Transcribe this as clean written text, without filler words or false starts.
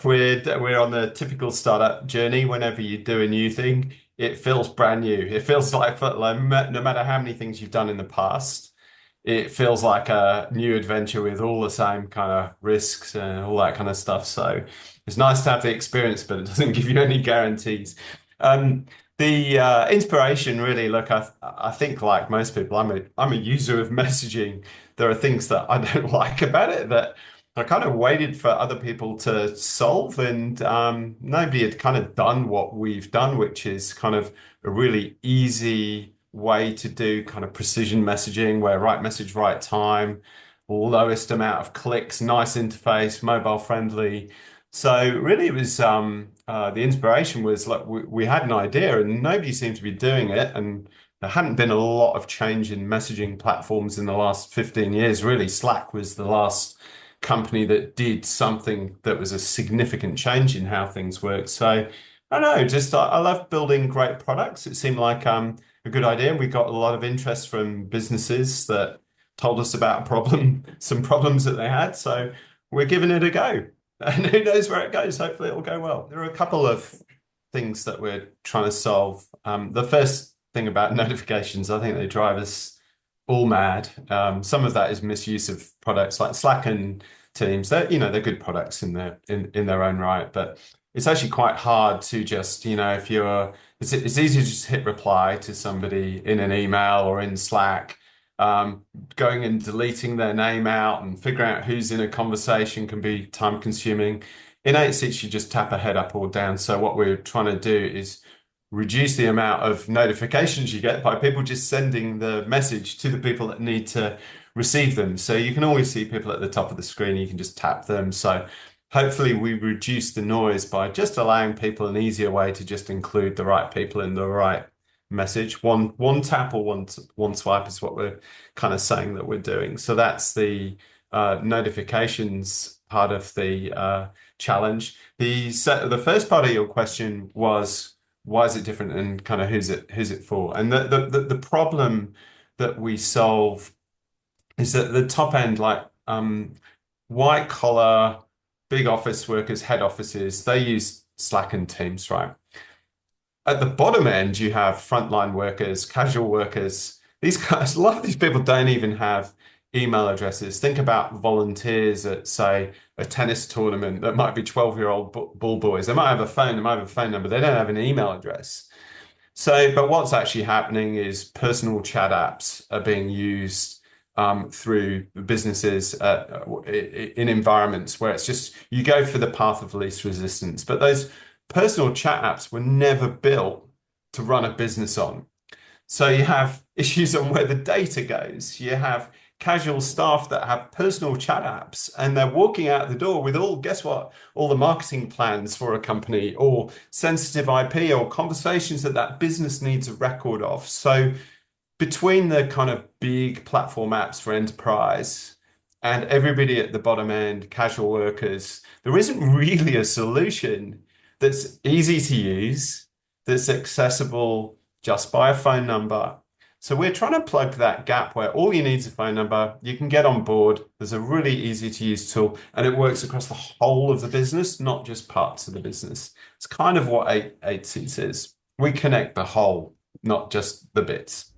We're on the typical startup journey. Whenever you do a new thing, it feels brand new. It feels like no matter how many things you've done in the past, it feels like a new adventure with all the same kind of risks and all that kind of stuff. So it's nice to have the experience, but it doesn't give you any guarantees. Um, the inspiration really, look, I think like most people, I'm a user of messaging. There are things that I don't like about it that I kind of waited for other people to solve, and nobody had kind of done what we've done, which is kind of a really easy way to do kind of precision messaging where right message, right time, lowest amount of clicks, nice interface, mobile friendly. So really it was the inspiration was like we had an idea and nobody seemed to be doing it. And there hadn't been a lot of change in messaging platforms in the last 15 years. Really, Slack was the last company that did something that was a significant change in how things work. So I don't know, just I love building great products. It seemed like a good idea. We got a lot of interest from businesses that told us about some problems that they had. So we're giving it a go. And who knows where it goes? Hopefully it'll go well. There are a couple of things that we're trying to solve. The first thing about notifications, I think they drive us all mad. Some of that is misuse of products like Slack and Teams. They're good products in their own right, but it's actually quite hard to just, if it's easy to just hit reply to somebody in an email or in Slack. Going and deleting their name out and figuring out who's in a conversation can be time consuming. In 8seats, you just tap a head up or down. So what we're trying to do is reduce the amount of notifications you get by people just sending the message to the people that need to receive them. So you can always see people at the top of the screen. You can just tap them. So hopefully we reduce the noise by just allowing people an easier way to just include the right people in the right message. One tap or one swipe is what we're kind of saying that we're doing. So that's the notifications part of the challenge. The first part of your question was why is it different and kind of who's it for? And the problem that we solve is that the top end, like white collar, big office workers, head offices, they use Slack and Teams, right? At the bottom end, you have frontline workers, casual workers. These guys, a lot of these people don't even have email addresses. Think about volunteers at, say, a tennis tournament that might be 12-year-old ball boys. They might have a phone, they might have a phone number, they don't have an email address. So, but what's actually happening is personal chat apps are being used through businesses in environments where it's just you go for the path of least resistance. But those personal chat apps were never built to run a business on. So you have issues on where the data goes. You have casual staff that have personal chat apps and they're walking out the door with guess what? All the marketing plans for a company or sensitive IP or conversations that business needs a record of. So between the kind of big platform apps for enterprise and everybody at the bottom end, casual workers, there isn't really a solution that's easy to use, that's accessible just by a phone number. So we're trying to plug that gap where all you need is a phone number, you can get on board, there's a really easy to use tool, and it works across the whole of the business, not just parts of the business. It's kind of what 8seats is. We connect the whole, not just the bits.